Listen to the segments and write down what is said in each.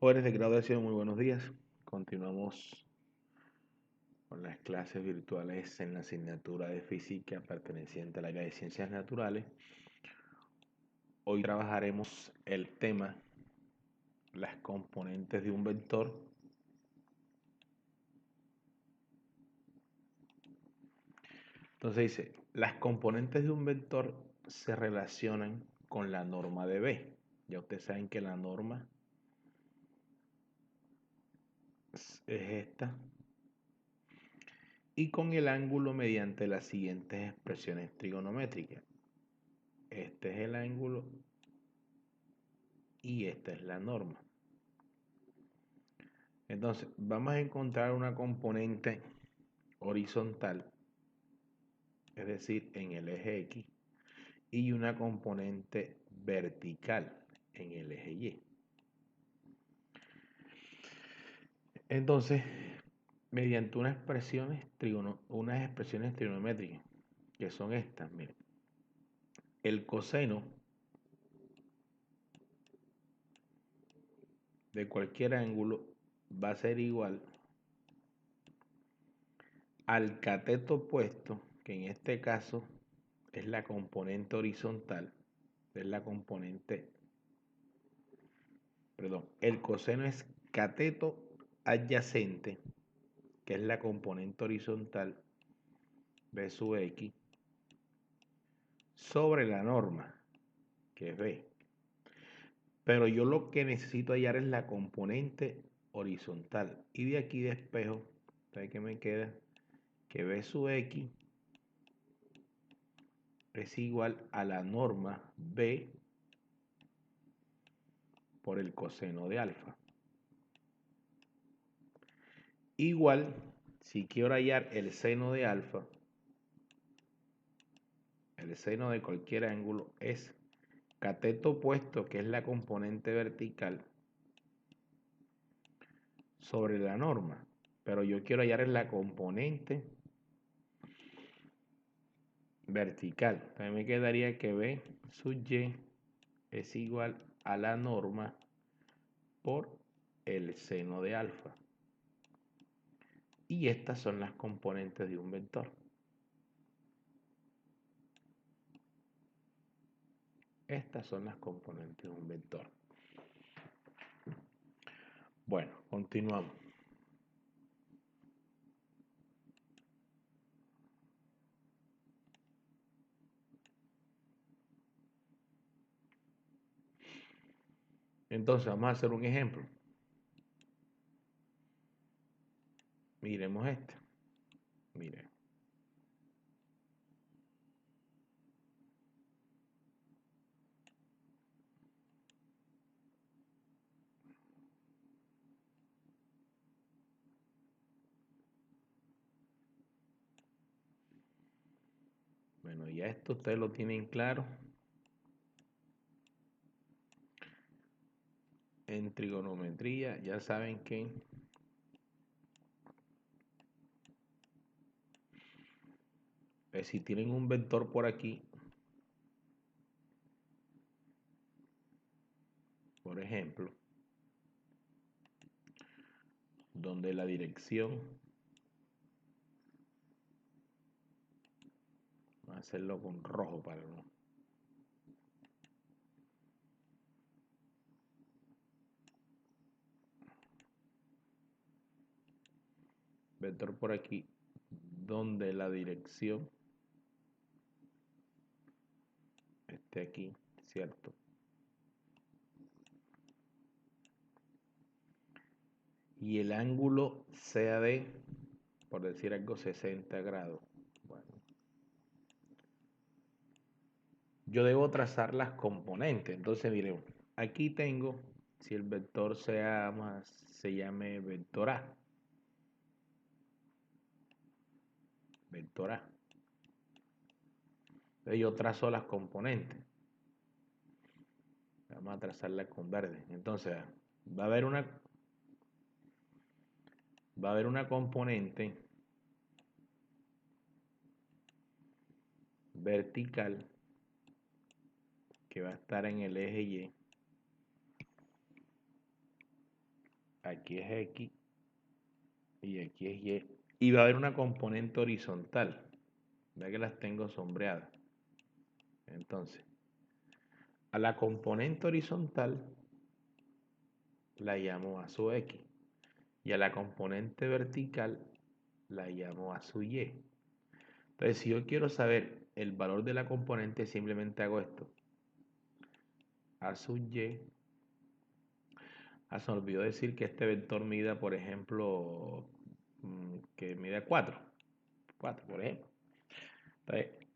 Jóvenes de graduación, muy buenos días. Continuamos con las clases virtuales en la asignatura de física perteneciente al área de ciencias naturales. Hoy trabajaremos el tema las componentes de un vector. Entonces dice, las componentes de un vector se relacionan con la norma de B. Ya ustedes saben que la norma es esta. Y con el ángulo mediante las siguientes expresiones trigonométricas. Este es el ángulo y esta es la norma. Entonces, vamos a encontrar una componente horizontal, es decir, en el eje X, y una componente vertical en el eje Y. Entonces, mediante unas expresiones trigonométricas, que son estas, miren, el coseno de cualquier ángulo va a ser igual al cateto opuesto, que en este caso es la componente horizontal, es la componente, perdón, el coseno es cateto adyacente, que es la componente horizontal, B sub X, sobre la norma, que es B. Pero yo lo que necesito hallar es la componente horizontal. Y de aquí despejo, ¿sabe qué me queda? Que B sub X es igual a la norma B por el coseno de alfa. Igual, si quiero hallar el seno de alfa, el seno de cualquier ángulo es cateto opuesto, que es la componente vertical, sobre la norma. Pero yo quiero hallar la componente vertical. También me quedaría que B sub Y es igual a la norma por el seno de alfa. Y estas son las componentes de un vector. Estas son las componentes de un vector. Bueno, continuamos. Entonces vamos a hacer un ejemplo. Miremos este. Miren. Bueno, ya esto ustedes lo tienen claro. En trigonometría ya saben que si tienen un vector por aquí, por ejemplo, donde la dirección, vamos a hacerlo con rojo para no. Vector por aquí, donde la dirección esté aquí, ¿cierto? Y el ángulo sea de, por decir algo, 60 grados. Bueno, yo debo trazar las componentes. Entonces, miren, aquí tengo, si el vector se llame vector A. Vector A. Entonces yo trazo las componentes. Vamos a trazarlas con verde. Entonces, va a haber una componente vertical que va a estar en el eje Y. aquí es X y aquí es Y. Y va a haber una componente horizontal. Ve que las tengo sombreadas. Entonces, a la componente horizontal la llamo a su X. Y a la componente vertical la llamo a su Y. Entonces, si yo quiero saber el valor de la componente, simplemente hago esto. A sub Y. Se me olvidó decir que este vector mida, por ejemplo, que mide 4. 4, por ejemplo. Entonces,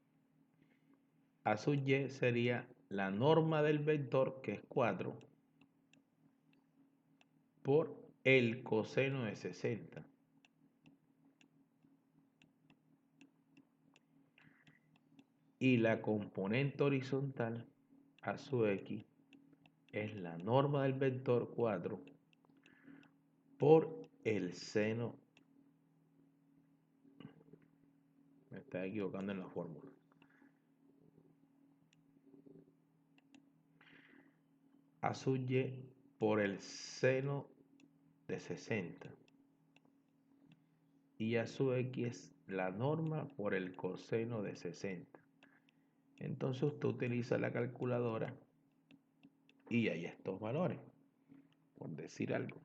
A sub Y sería la norma del vector, que es 4, por el coseno de 60. Y la componente horizontal, A sub X, es la norma del vector 4 por el seno. Me estaba equivocando en la fórmula. A sub Y por el seno de 60. Y A sub X es la norma por el coseno de 60. Entonces usted utiliza la calculadora y hay estos valores, por decir algo.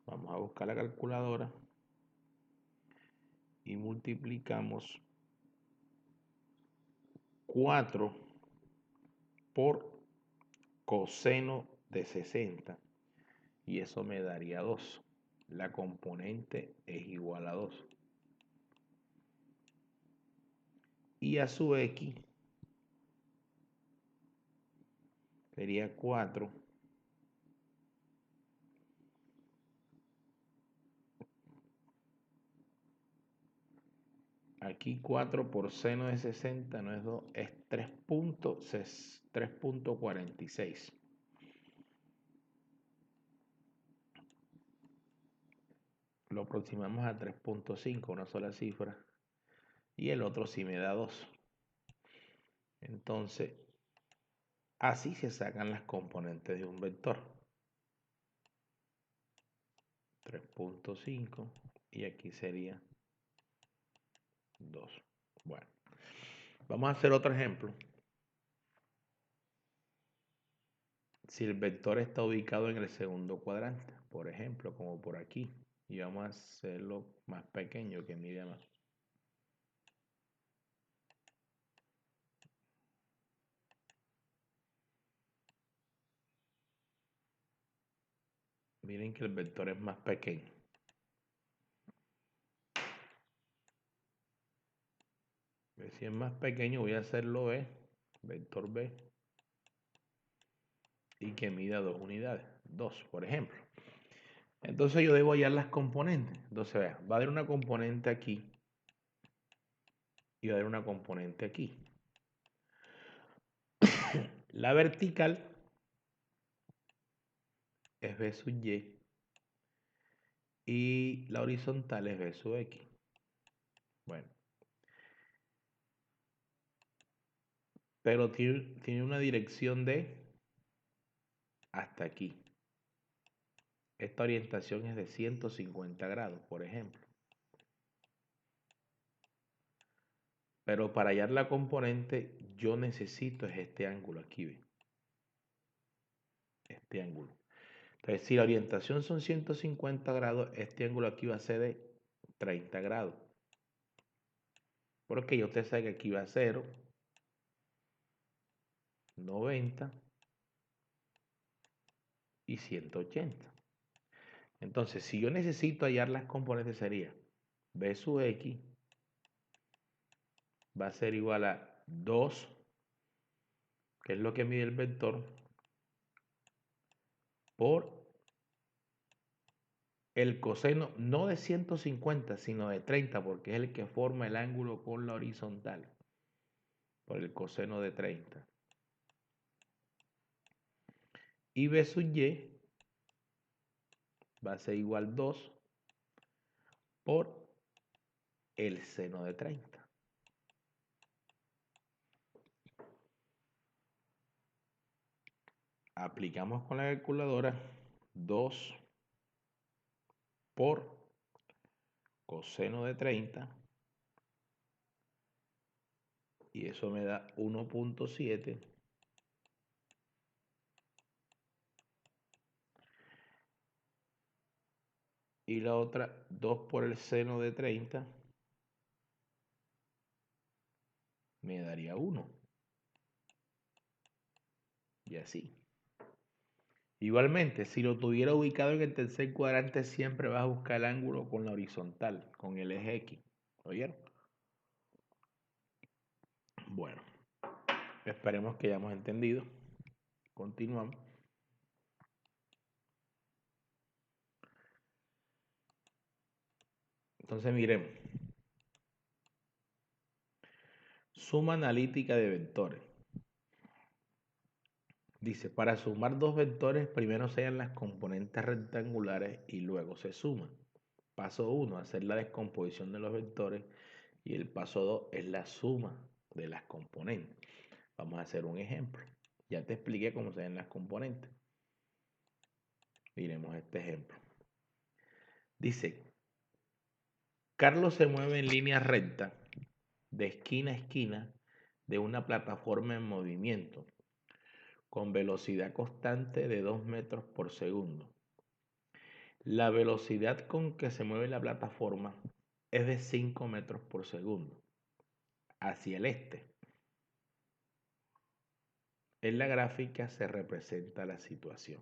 Vamos a buscar la calculadora y multiplicamos 4 por coseno de 60 y eso me daría 2. La componente es igual a 2. Y A sub X sería 4 aquí 4 por seno de 60 no es 2, es 3.46. Lo aproximamos a 3.5, una sola cifra. Y el otro sí me da 2. Entonces, así se sacan las componentes de un vector. 3.5 y aquí sería 2. Bueno, vamos a hacer otro ejemplo. Si el vector está ubicado en el segundo cuadrante, por ejemplo, como por aquí, y vamos a hacerlo más pequeño, que mide más. Miren que el vector es más pequeño. Si es más pequeño, voy a hacerlo B, vector B, y que mida 2 unidades, 2, por ejemplo. Entonces yo debo hallar las componentes. Entonces, vea, va a haber una componente aquí y va a haber una componente aquí. La vertical es B sub Y y la horizontal es B sub X. Bueno, pero tiene una dirección de hasta aquí. Esta orientación es de 150 grados, por ejemplo. Pero para hallar la componente, yo necesito es este ángulo aquí, ¿ve? Este ángulo. Entonces, si la orientación son 150 grados, este ángulo aquí va a ser de 30 grados. Porque ya usted sabe que aquí va a 0, 90 y 180. Entonces, si yo necesito hallar las componentes, sería B sub X va a ser igual a 2, que es lo que mide el vector, por el coseno, no de 150, sino de 30, porque es el que forma el ángulo con la horizontal, por el coseno de 30. Y B sub Y va a ser igual a 2 por el seno de 30. Aplicamos con la calculadora 2 por coseno de 30 y eso me da 1.7 y la otra 2 por el seno de 30 me daría 1 y así. Igualmente, si lo tuviera ubicado en el tercer cuadrante, siempre vas a buscar el ángulo con la horizontal, con el eje X. ¿Oyeron? Bueno, esperemos que hayamos entendido. Continuamos. Entonces miremos. Suma analítica de vectores. Dice, para sumar dos vectores, primero se hallan las componentes rectangulares y luego se suman. Paso 1, hacer la descomposición de los vectores. Y el paso 2 es la suma de las componentes. Vamos a hacer un ejemplo. Ya te expliqué cómo se ven las componentes. Miremos este ejemplo. Dice, Carlos se mueve en línea recta de esquina a esquina de una plataforma en movimiento con velocidad constante de 2 metros por segundo. La velocidad con que se mueve la plataforma es de 5 metros por segundo hacia el este. En la gráfica se representa la situación.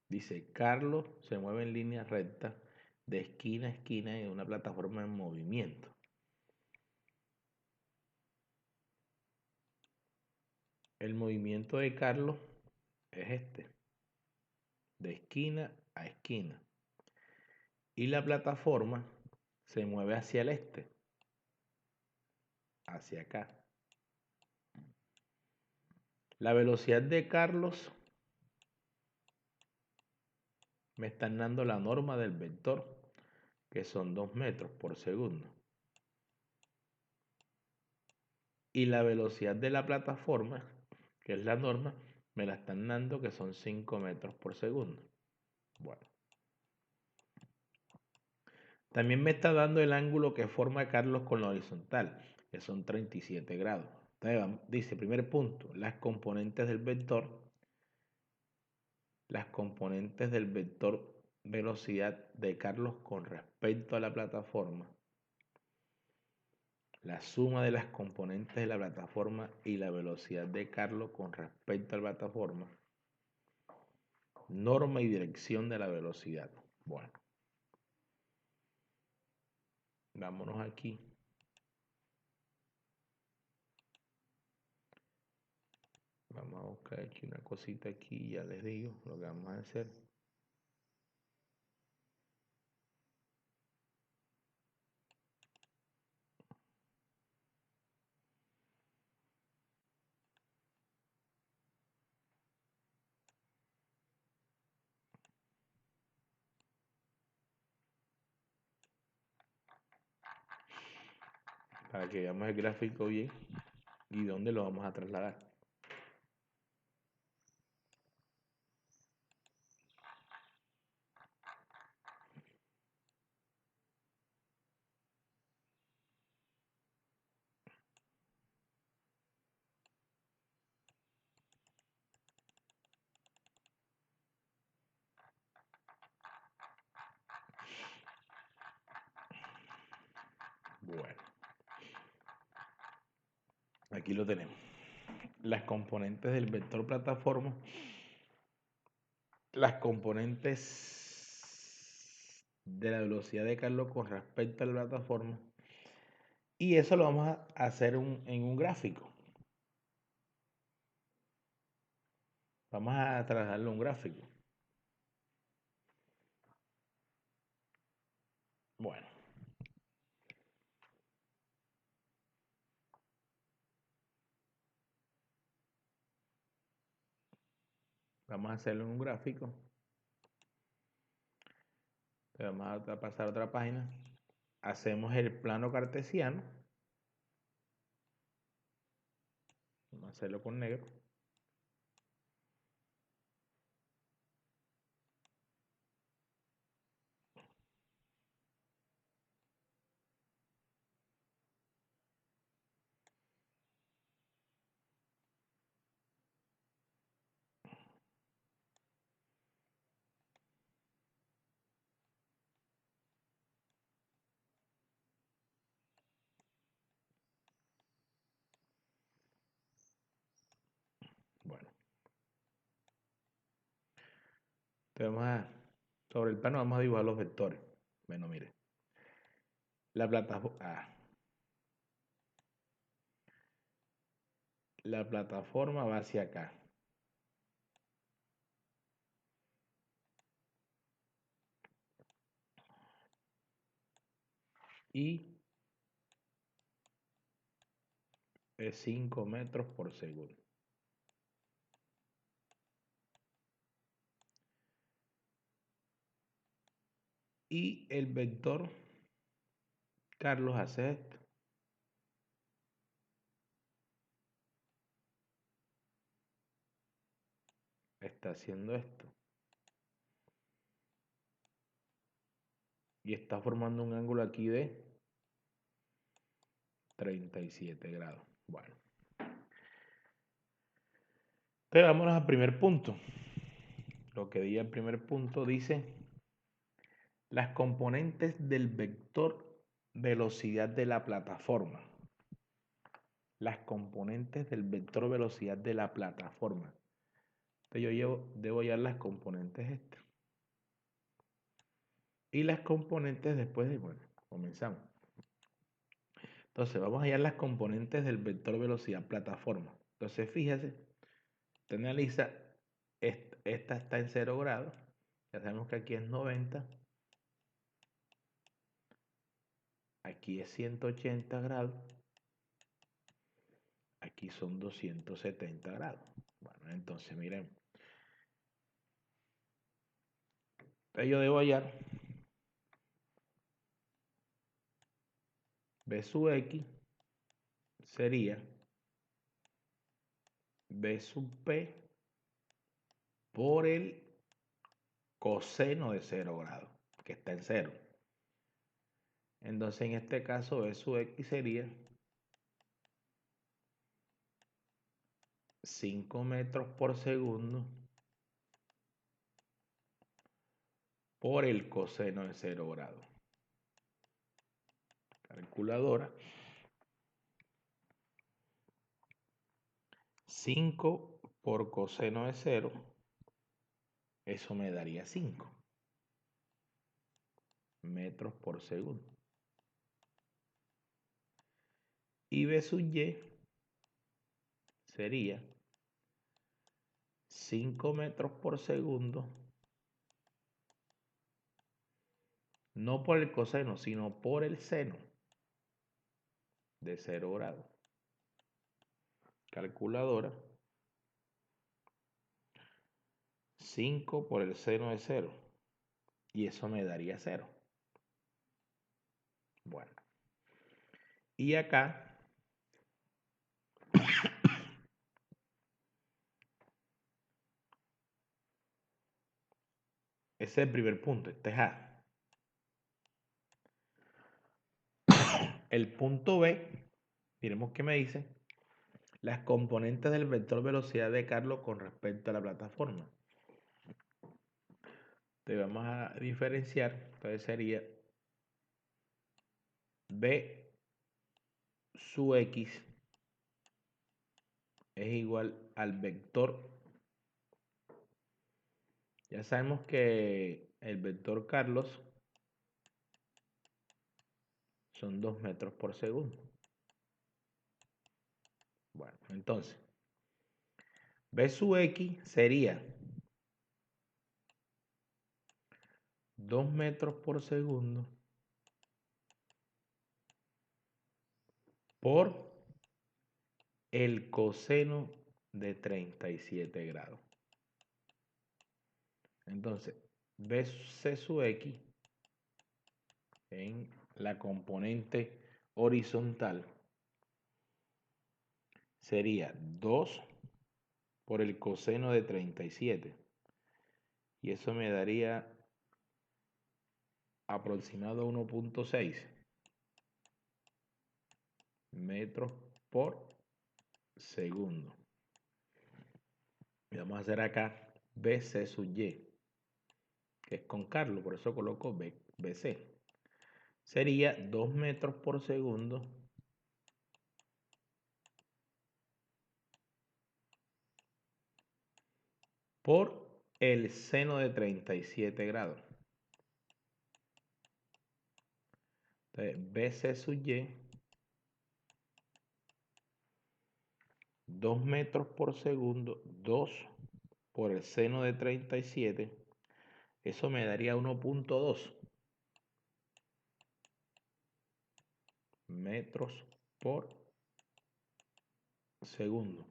Dice, Carlos se mueve en línea recta de esquina a esquina en una plataforma en movimiento. El movimiento de Carlos es este, de esquina a esquina. Y la plataforma se mueve hacia el este, hacia acá. La velocidad de Carlos me están dando la norma del vector, que son 2 metros por segundo. Y la velocidad de la plataforma, que es la norma, me la están dando que son 5 metros por segundo. Bueno. También me está dando el ángulo que forma Carlos con la horizontal, que son 37 grados. Entonces, dice, primer punto, las componentes del vector velocidad de Carlos con respecto a la plataforma, la suma de las componentes de la plataforma y la velocidad de Carlos con respecto a la plataforma, norma y dirección de la velocidad. Bueno, vámonos aquí. Vamos a buscar aquí una cosita aquí, ya les digo lo que vamos a hacer. Para que veamos el gráfico bien y dónde lo vamos a trasladar. Bueno, aquí lo tenemos. Las componentes del vector plataforma, las componentes de la velocidad de Carlos con respecto a la plataforma, y eso lo vamos a hacer en un gráfico. Vamos a trasladarlo a un gráfico. Bueno, vamos a hacerlo en un gráfico. Vamos a pasar a otra página. Hacemos el plano cartesiano. Vamos a hacerlo con negro. Bueno, sobre el plano vamos a dibujar los vectores. Bueno, mire, la plataforma va hacia acá. Y es 5 metros por segundo. Y el vector Carlos hace esto. Está haciendo esto. Y está formando un ángulo aquí de 37 grados. Bueno. Entonces vámonos al primer punto. Lo que diga el primer punto dice las componentes del vector velocidad de la plataforma. Las componentes del vector velocidad de la plataforma. Entonces debo hallar las componentes estas. Y las componentes después de, bueno, comenzamos. Entonces vamos a hallar las componentes del vector velocidad plataforma. Entonces fíjese, usted analiza, esta está en 0 grados. Ya sabemos que aquí es 90. Aquí es 180 grados. Aquí son 270 grados. Bueno, entonces miren. Entonces yo debo hallar B sub X sería B sub P por el coseno de 0 grados, que está en 0. Entonces en este caso B sub X sería 5 metros por segundo por el coseno de 0 grados. Calculadora. 5 por coseno de 0, eso me daría 5 metros por segundo. Y B sub Y sería 5 metros por segundo, no por el coseno, sino por el seno de 0 grados. Calculadora. 5 por el seno de 0. Y eso me daría 0. Bueno. Y acá, ese es el primer punto, este es A. El punto B, miremos qué me dice. Las componentes del vector velocidad de Carlos con respecto a la plataforma. Entonces vamos a diferenciar. Entonces sería B sub X es igual al vector. Ya sabemos que el vector Carlos son 2 metros por segundo. Bueno, entonces, B sub X sería 2 metros por segundo por el coseno de 37 grados. Entonces, BC sub X en la componente horizontal sería 2 por el coseno de 37. Y eso me daría aproximado 1.6 metros por segundo. Y vamos a hacer acá BC sub Y, que es con Carlos, por eso coloco BC. Sería 2 metros por segundo por el seno de 37 grados. Entonces, BC sub Y, 2 metros por segundo, 2 por el seno de 37, eso me daría 1.2 metros por segundo.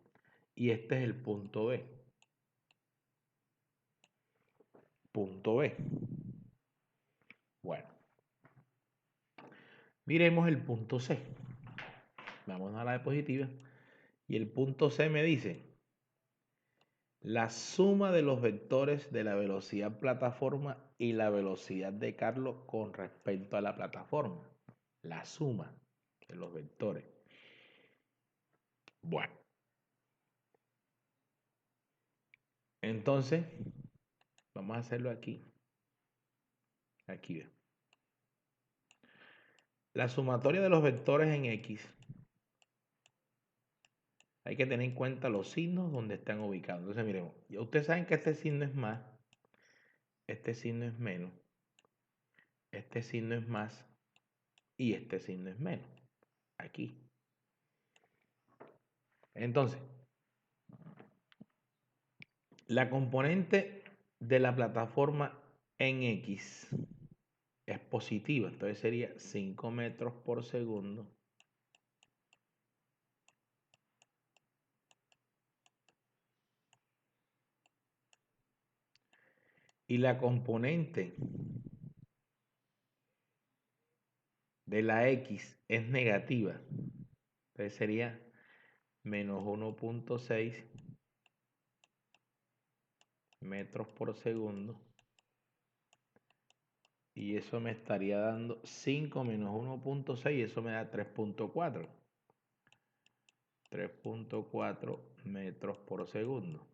Y este es el punto B. Punto B. Bueno, miremos el punto C. Vamos a la diapositiva. Y el punto C me dice la suma de los vectores de la velocidad plataforma y la velocidad de Carlos con respecto a la plataforma. La suma de los vectores. Bueno. Entonces, vamos a hacerlo aquí. Aquí ve. La sumatoria de los vectores en X. Hay que tener en cuenta los signos donde están ubicados. Entonces, miremos. Ya ustedes saben que este signo es más. Este signo es menos. Este signo es más. Y este signo es menos. Aquí. Entonces, la componente de la plataforma en X es positiva. Entonces sería 5 metros por segundo. Y la componente de la X es negativa. Entonces sería menos 1.6 metros por segundo. Y eso me estaría dando 5 menos 1.6, eso me da 3.4. 3.4 metros por segundo.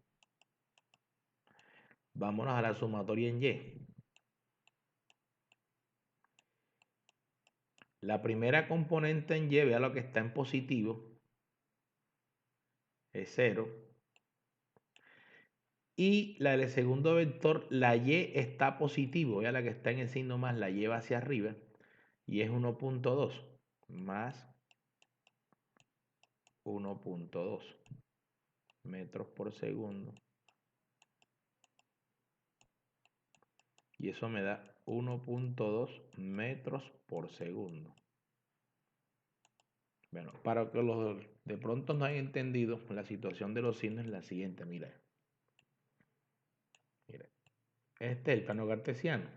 Vámonos a la sumatoria en Y. La primera componente en Y, vea lo que está en positivo, es 0. Y la del segundo vector, la Y está positivo, vea la que está en el signo más, la Y va hacia arriba, y es 1.2 más 1.2 metros por segundo. Y eso me da 1.2 metros por segundo. Bueno, para que los de pronto no hayan entendido, la situación de los signos es la siguiente, mira. Mira, este es el plano cartesiano.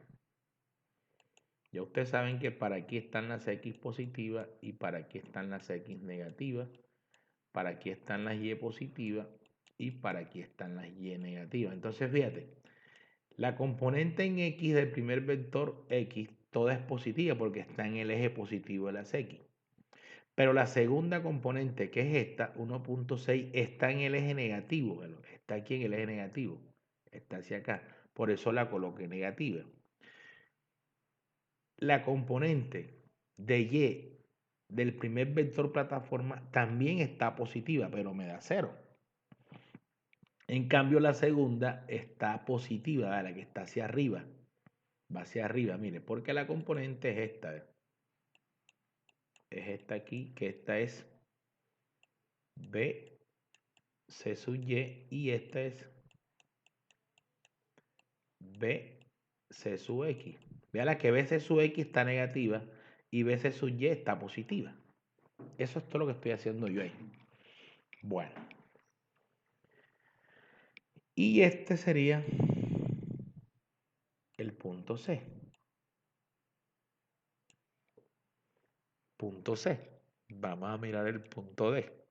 Ya ustedes saben que para aquí están las X positivas y para aquí están las X negativas. Para aquí están las Y positivas y para aquí están las Y negativas. Entonces, fíjate, la componente en X del primer vector X, toda es positiva porque está en el eje positivo de las X. Pero la segunda componente, que es esta, 1.6, está en el eje negativo. Está aquí en el eje negativo. Está hacia acá. Por eso la coloqué negativa. La componente de Y del primer vector plataforma también está positiva, pero me da 0. En cambio, la segunda está positiva, la que está hacia arriba. Va hacia arriba, mire, porque la componente es esta. Es esta aquí, que esta es B, C sub Y esta es B, C sub X. Vea la que B, C sub X está negativa y B, C sub Y está positiva. Eso es todo lo que estoy haciendo yo ahí. Bueno. Y este sería el punto C. Punto C. Vamos a mirar el punto D.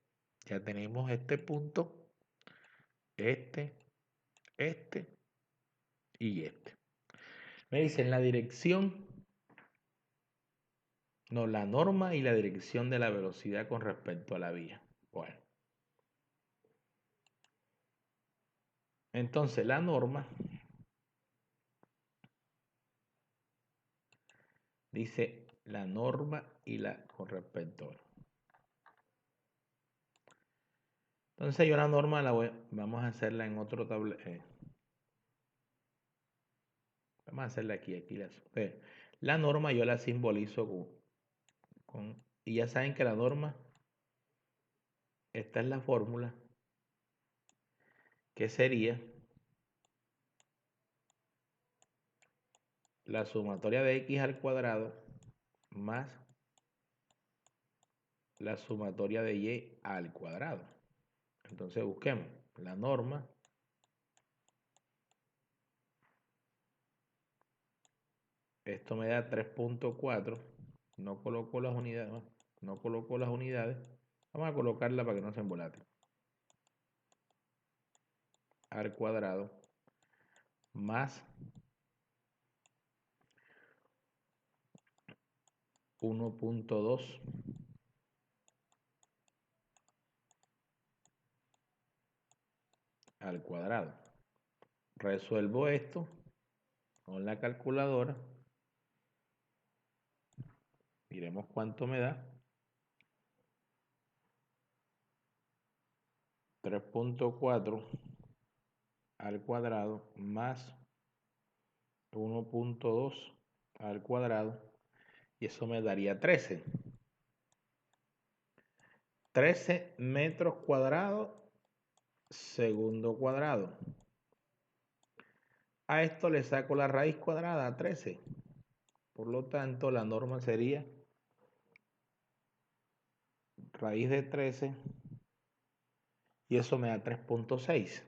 Ya tenemos este punto, este y este. Me dicen la dirección, no, la norma y la dirección de la velocidad con respecto a la vía. Bueno, entonces la norma dice la norma y la con respecto a. Entonces yo la norma vamos a hacerla en otro tablero. Vamos a hacerla aquí la norma yo la simbolizo y ya saben que la norma, esta es la fórmula, que sería la sumatoria de x al cuadrado más la sumatoria de y al cuadrado. Entonces busquemos la norma esto me da 3.4, no coloco las unidades, vamos a colocarla para que no se embolate, al cuadrado más 1.2 al cuadrado. Resuelvo esto con la calculadora. Miremos cuánto me da. 3.4 al cuadrado más 1.2 al cuadrado. Y eso me daría 13. 13 metros cuadrados segundo cuadrado. A esto le saco la raíz cuadrada a 13. Por lo tanto, la norma sería raíz de 13 y eso me da 3.6.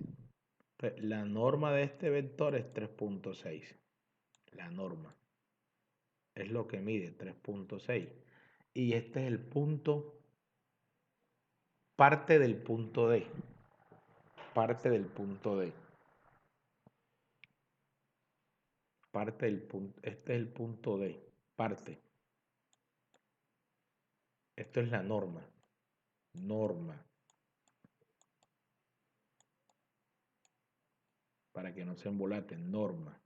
La norma de este vector es 3.6. La norma es lo que mide 3.6. Y este es el punto, parte del punto D. Parte del punto D. Parte del punto, este es el punto D. Parte. Esto es la norma. Norma. Para que no se embolaten. Norma.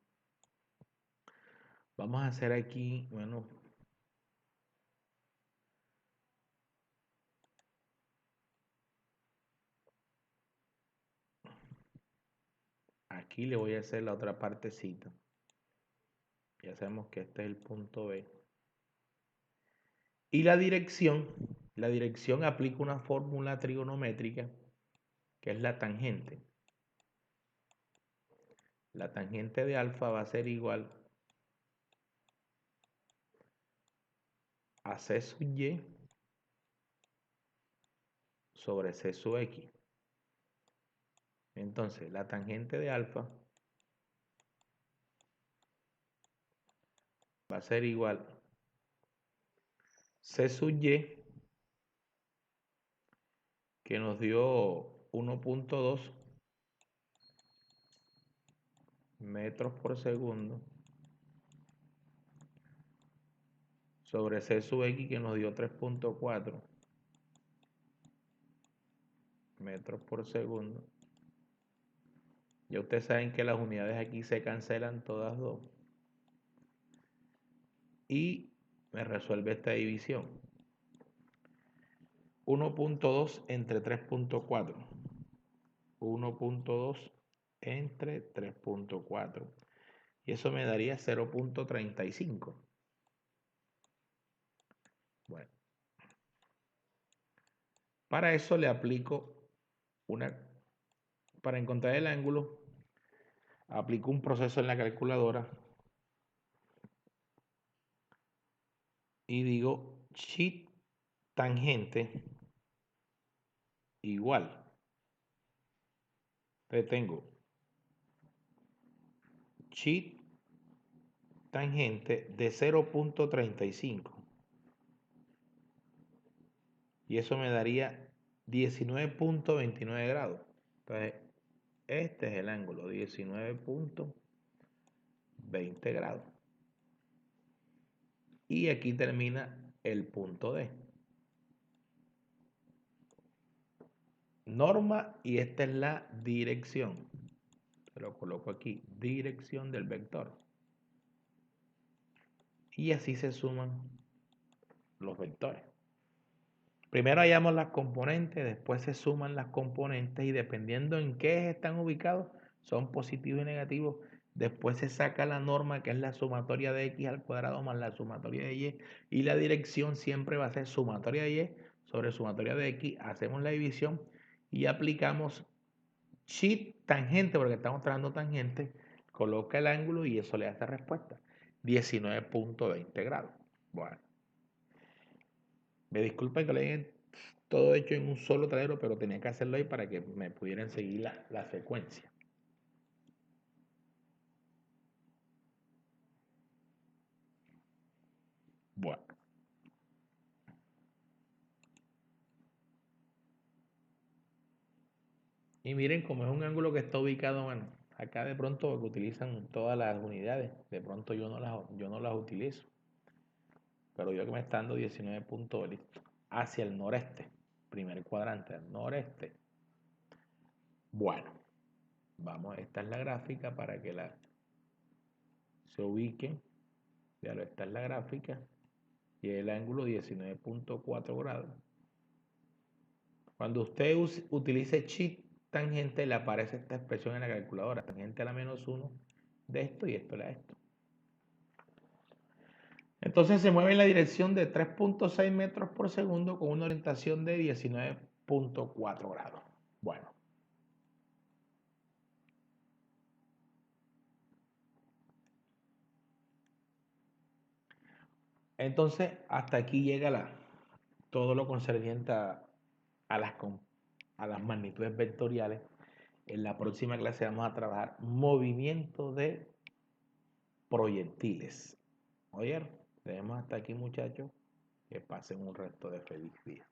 Vamos a hacer aquí, bueno, aquí le voy a hacer la otra partecita. Ya sabemos que este es el punto B. Y la dirección aplica una fórmula trigonométrica que es la tangente. La tangente de alfa va a ser igual a C sub Y sobre C sub X. Entonces, la tangente de alfa va a ser igual C sub Y, que nos dio 1.2 metros por segundo, sobre C sub X, que nos dio 3.4 metros por segundo. Ya ustedes saben que las unidades aquí se cancelan todas dos. Y me resuelve esta división. 1.2 entre 3.4. 1.2 entre 3.4. Y eso me daría 0.35. Bueno. Para eso le aplico para encontrar el ángulo, aplico un proceso en la calculadora y digo chi tangente igual. Entonces tengo chi tangente de 0.35 y eso me daría 19.29 grados. Entonces, este es el ángulo, 19.20 grados. Y aquí termina el punto D. Norma, y esta es la dirección. Se lo coloco aquí, dirección del vector. Y así se suman los vectores. Primero hallamos las componentes, después se suman las componentes y dependiendo en qué eje están ubicados, son positivos y negativos. Después se saca la norma, que es la sumatoria de x al cuadrado más la sumatoria de y. Y la dirección siempre va a ser sumatoria de y sobre sumatoria de x. Hacemos la división y aplicamos chi tangente, porque estamos trabajando tangente. Coloca el ángulo y eso le da esta respuesta. 19.20 grados. Bueno. Me disculpen que lo hayan todo hecho en un solo tablero, pero tenía que hacerlo ahí para que me pudieran seguir la secuencia. Bueno. Y miren cómo es un ángulo que está ubicado, bueno, acá de pronto utilizan todas las unidades, de pronto yo no las utilizo, pero yo que me está dando 19 puntos, listo, hacia el noreste, primer cuadrante, al noreste. Bueno, vamos, esta es la gráfica para que se ubiquen. Ya lo está en la gráfica. Y el ángulo 19.4 grados. Cuando usted utilice chi tangente, le aparece esta expresión en la calculadora. Tangente a la -1 de esto y esto a esto. Entonces se mueve en la dirección de 3.6 metros por segundo con una orientación de 19.4 grados. Bueno. Entonces, hasta aquí llega todo lo concerniente a las magnitudes vectoriales. En la próxima clase vamos a trabajar movimiento de proyectiles. Oye, tenemos hasta aquí, muchachos. Que pasen un resto de feliz día.